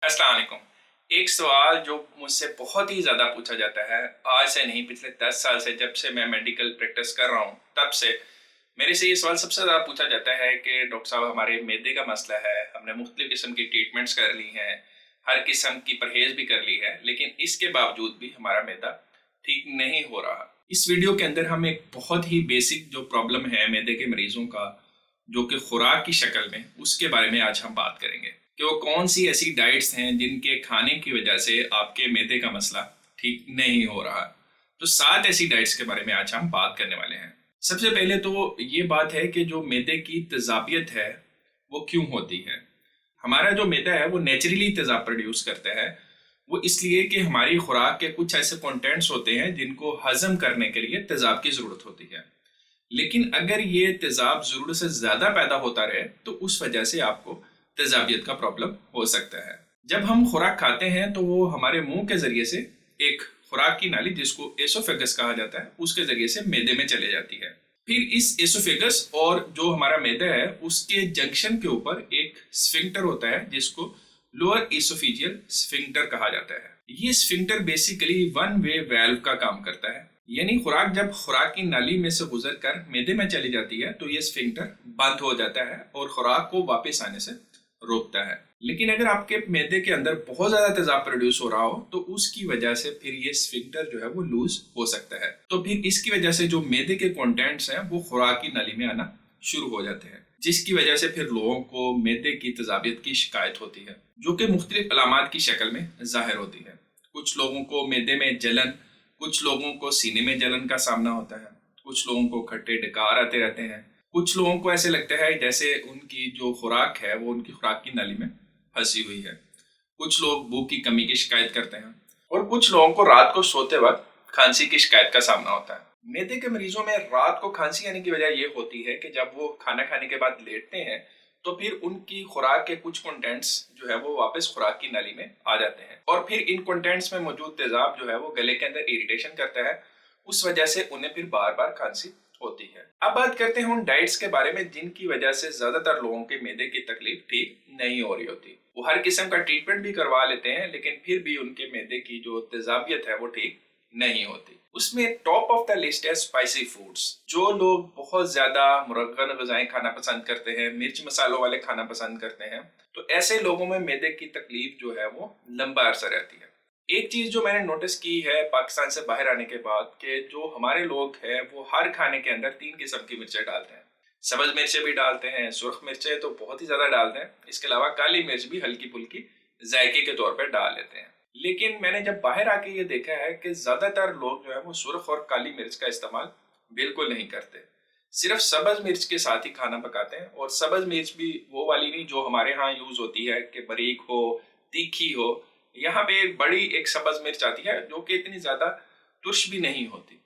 अस्सलाम वालेकुम। एक सवाल जो मुझसे बहुत ही ज़्यादा पूछा जाता है, आज से नहीं पिछले 10 साल से, जब से मैं मेडिकल प्रैक्टिस कर रहा हूँ, तब से मेरे से ये सवाल सबसे ज़्यादा पूछा जाता है कि डॉक्टर साहब हमारे मैदे का मसला है, हमने मुख्तलिफ़ किस्म की ट्रीटमेंट्स कर ली हैं, हर किस्म की परहेज़ भी कर ली है, लेकिन इसके बावजूद भी हमारा मैदा ठीक नहीं हो रहा। इस वीडियो के अंदर हम एक बहुत ही बेसिक जो प्रॉब्लम है मैदे के मरीज़ों का, जो कि खुराक की शक्ल में, उसके बारे में आज हम बात करेंगे कि वो कौन सी ऐसी डाइट्स हैं जिनके खाने की वजह से आपके मैदे का मसला ठीक नहीं हो रहा। तो 7 ऐसी डाइट्स के बारे में आज हम बात करने वाले हैं। सबसे पहले तो ये बात है कि जो मैदे की तेजाबियत है वो क्यों होती है। हमारा जो मैदा है वो नेचुरली तेजाब प्रोड्यूस करता है। वो इसलिए कि हमारी खुराक के कुछ ऐसे कंटेंट्स होते हैं जिनको हजम करने के लिए तेजाब की ज़रूरत होती है। लेकिन अगर ये तेजाब ज़रूरत से ज़्यादा पैदा होता रहे तो उस वजह से आपको तेजाबियत का प्रॉब्लम हो सकता है। जब हम खुराक खाते हैं तो वो हमारे मुंह के ज़रिए से एक खुराक की नाली, जिसको एसोफेगस कहा जाता है, उसके ज़रिए से मैदे में चले जाती है। फिर इस एसोफेगस और जो हमारा मैदा है उसके जंक्शन के ऊपर एक स्फिंक्टर होता है जिसको लोअर एसोफिजियल स्फिंक्टर कहा जाता है। ये sphincter basically one way valve का काम करता है, यानी खुराक जब खुराक की नाली में से गुजर कर मैदे में चली जाती है तो ये स्फिंक्टर बंद हो जाता है और खुराक को वापस आने से रोकता है। लेकिन अगर आपके मैदे के अंदर बहुत ज्यादा तेजाब प्रोड्यूस हो रहा हो तो उसकी वजह से फिर ये स्फिंक्टर जो है वो लूज हो सकता है। तो फिर इसकी वजह से जो मैदे के कंटेंट्स हैं वो खुराक की नाली में आना शुरू हो जाते हैं, जिसकी वजह से फिर लोगों को मैदे की तेजाबियत की शिकायत होती है, जो कि मुख्तलिफ अलामात की शक्ल में जाहिर होती है। कुछ लोगों को मैदे में जलन, कुछ लोगों को सीने में जलन का सामना होता है, कुछ लोगों को खट्टे डकार आते रहते हैं, कुछ लोगों को ऐसे लगता है जैसे उनकी जो खुराक है वो उनकी खुराक की नाली में फंसी हुई है, कुछ लोग भूख की कमी की शिकायत करते हैं और कुछ लोगों को रात को सोते वक्त खांसी की शिकायत का सामना होता है। मैदे के मरीजों में रात को खांसी आने की वजह यह होती है कि जब वो खाना खाने के बाद लेटते हैं तो फिर उनकी खुराक के कुछ कंटेंट्स जो है वो वापस खुराक की नाली में आ जाते हैं और फिर इन कंटेंट्स में मौजूद तेजाब जो है वो गले के अंदर इरिटेशन करता है, उस वजह से उन्हें फिर बार बार खांसी होती है। अब बात करते हैं उन डाइट्स के बारे में जिनकी वजह से ज्यादातर लोगों के मैदे की तकलीफ ठीक नहीं हो रही होती। वो हर किस्म का ट्रीटमेंट भी करवा लेते हैं लेकिन फिर भी उनके मैदे की जो तेजाबियत है वो ठीक नहीं होती। उसमें टॉप ऑफ द लिस्ट है स्पाइसी फूड्स। जो लोग बहुत ज्यादा मुरगन ग़िज़ाएं खाना पसंद करते हैं, मिर्च मसालों वाले खाना पसंद करते हैं, तो ऐसे लोगों में मैदे की तकलीफ जो है वो लंबा अरसा रहती है। एक चीज जो मैंने नोटिस की है पाकिस्तान से बाहर आने के बाद, कि जो हमारे लोग हैं वो हर खाने के अंदर 3 किस्म की मिर्चें डालते हैं। सब्ज मिर्चें भी डालते हैं, सुर्ख मिर्चें तो बहुत ही ज्यादा डालते हैं, इसके अलावा काली मिर्च भी हल्की फुल्की जायके के तौर पर डाल लेते हैं। लेकिन मैंने जब बाहर आके ये देखा है कि ज्यादातर लोग जो है वो सुर्ख और काली मिर्च का इस्तेमाल बिल्कुल नहीं करते, सिर्फ सब्ज मिर्च के साथ ही खाना पकाते हैं। और सब्ज मिर्च भी वो वाली नहीं जो हमारे यहाँ यूज होती है कि बारीक हो, तीखी हो। यहाँ पे एक बड़ी एक सब्ज मिर्च आती है जो कि इतनी ज्यादा तुर्श भी नहीं होती,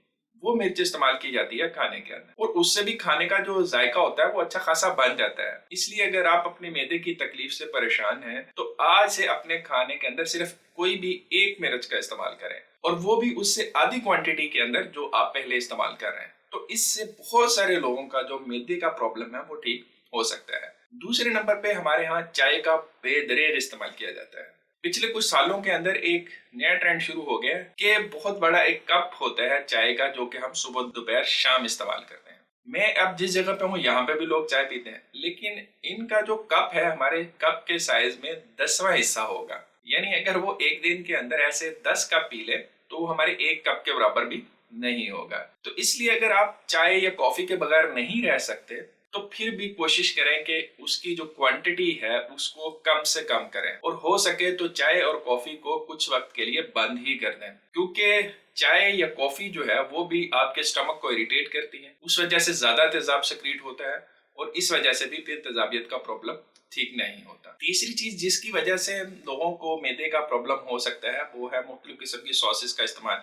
वो मिर्च इस्तेमाल की जाती है खाने के अंदर और उससे भी खाने का जो जायका होता है वो अच्छा खासा बन जाता है। इसलिए अगर आप अपने मैदे की तकलीफ से परेशान हैं तो आज से अपने खाने के अंदर सिर्फ कोई भी एक मिर्च का इस्तेमाल करें और वो भी उससे आधी क्वांटिटी के अंदर जो आप पहले इस्तेमाल कर रहे हैं। तो इससे बहुत सारे लोगों का जो मैदे का प्रॉब्लम है वो ठीक हो सकता है। दूसरे नंबर पे हमारे यहाँ चाय का बेदरेज इस्तेमाल किया जाता है। पिछले कुछ सालों के अंदर एक नया ट्रेंड शुरू हो गया है कि बहुत बड़ा एक कप होता है चाय का जो कि हम सुबह दोपहर शाम इस्तेमाल करते हैं। मैं अब जिस जगह पे हूँ यहाँ पे भी लोग चाय पीते हैं, लेकिन इनका जो कप है हमारे कप के साइज में 10वां हिस्सा होगा। यानी अगर वो एक दिन के अंदर ऐसे 10 कप पी ले तो वो हमारे एक कप के बराबर भी नहीं होगा। तो इसलिए अगर आप चाय या कॉफी के बगैर नहीं रह सकते तो फिर भी कोशिश करें कि उसकी जो क्वांटिटी है उसको कम से कम करें और हो सके तो चाय और कॉफी को कुछ वक्त के लिए बंद ही कर दें, क्योंकि चाय या कॉफी जो है वो भी आपके स्टमक को इरिटेट करती है, उस वजह से ज्यादा तेजाब सेक्रीट होता है और इस वजह से भी फिर तेजाबियत का प्रॉब्लम ठीक नहीं होता। तीसरी चीज जिसकी वजह से लोगों को मैदे का प्रॉब्लम हो सकता है वो है मुख्तलिफ किस्म की सॉसेस का इस्तेमाल,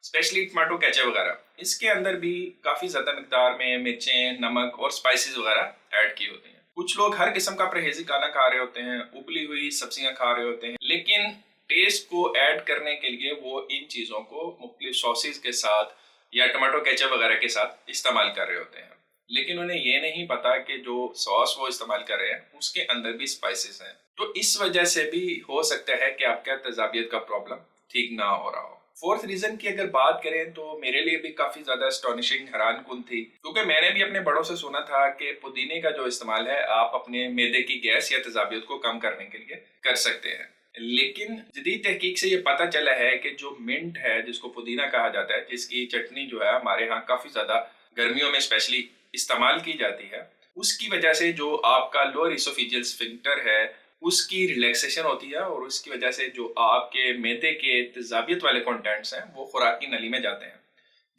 स्पेशली टमाटो केचप वगैरह। इसके अंदर भी काफी ज्यादा मिकदार में मिर्चें, नमक और स्पाइसेस वगैरह ऐड की होती हैं। कुछ लोग हर किस्म का परहेजी खाना खा रहे होते हैं, उबली हुई सब्जियां खा रहे होते हैं, लेकिन टेस्ट को ऐड करने के लिए वो इन चीजों को मुख्तलिफ सॉसेस के साथ या टमाटो केचप वगैरह के साथ इस्तेमाल कर रहे होते हैं। लेकिन उन्हें ये नहीं पता कि जो सॉस वो इस्तेमाल कर रहे हैं उसके अंदर भी स्पाइसेस हैं। तो इस वजह से भी हो सकता है कि आपका तेजाबियत का प्रॉब्लम ठीक ना हो रहा हो। फोर्थ रीजन की अगर बात करें तो मेरे लिए भी काफी ज्यादा एस्टोनिशिंग, हैरान कुन थी, क्योंकि मैंने भी अपने बड़ों से सुना था कि पुदीने का जो इस्तेमाल है आप अपने मैदे की गैस या तेजाबियत को कम करने के लिए कर सकते हैं। लेकिन जदीद तहकीक से ये पता चला है कि जो मिंट है, जिसको पुदीना कहा जाता है, जिसकी चटनी जो है हमारे यहाँ काफी ज्यादा गर्मियों में स्पेशली इस्तेमाल की जाती है, उसकी वजह से जो आपका लोअर इसोफेजियल स्फिंक्टर है उसकी रिलैक्सेशन होती है और उसकी वजह से जो आपके मैदे के तेजाबियत वाले कंटेंट्स हैं वो खुराक की नली में जाते हैं,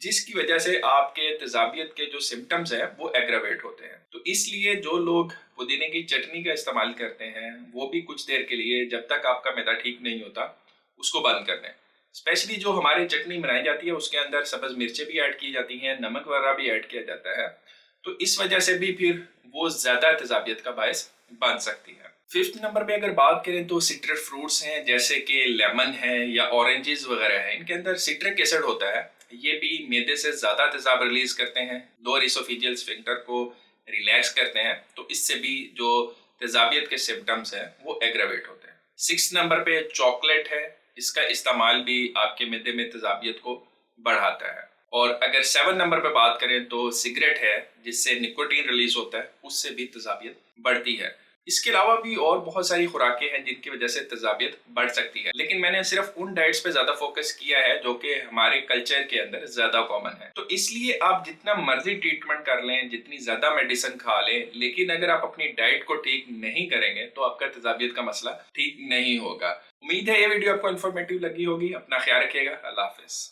जिसकी वजह से आपके तेजाबियत के जो सिम्टम्स हैं वो एग्रावेट होते हैं। तो इसलिए जो लोग पुदीने की चटनी का इस्तेमाल करते हैं वो भी कुछ देर के लिए, जब तक आपका मैदा ठीक नहीं होता, उसको बंद कर दें। स्पेशली जो हमारी चटनी बनाई जाती है उसके अंदर सब्ज मिर्चें भी ऐड की जाती हैं, नमक वगैरह भी ऐड किया जाता है, तो इस वजह से भी फिर वो ज्यादा तेजाबियत का बायस बन सकती है। फिफ्थ नंबर पे अगर बात करें तो सिट्रस फ्रूट्स हैं, जैसे कि लेमन है या ऑरेंजेस वगैरह है, इनके अंदर सिट्रिक एसिड होता है। ये भी मैदे से ज्यादा तेजाब रिलीज करते हैं, लोअर इसोफेजियल स्फिंक्टर को रिलैक्स करते हैं, तो इससे भी जो तेजाबियत के सिम्टम्स हैं वो एग्रावेट होते हैं। सिक्स नंबर पे चॉकलेट है, इसका इस्तेमाल भी आपके मैदे में तेजाबियत को बढ़ाता है। और अगर 7 नंबर पे बात करें तो सिगरेट है, जिससे निकोटीन रिलीज होता है, उससे भी तेजाबियत बढ़ती है। इसके अलावा भी और बहुत सारी खुराकें हैं जिनकी वजह से तेजाबियत बढ़ सकती है, लेकिन मैंने सिर्फ उन डाइट्स पे ज्यादा फोकस किया है जो कि हमारे कल्चर के अंदर ज्यादा कॉमन है। तो इसलिए आप जितना मर्जी ट्रीटमेंट कर लें, जितनी ज्यादा मेडिसिन खा लें, लेकिन अगर आप अपनी डाइट को ठीक नहीं करेंगे तो आपका तेजाबियत का मसला ठीक नहीं होगा। उम्मीद है ये वीडियो आपको इन्फॉर्मेटिव लगी होगी। अपना ख्याल रखिएगा। अल्लाह हाफिज।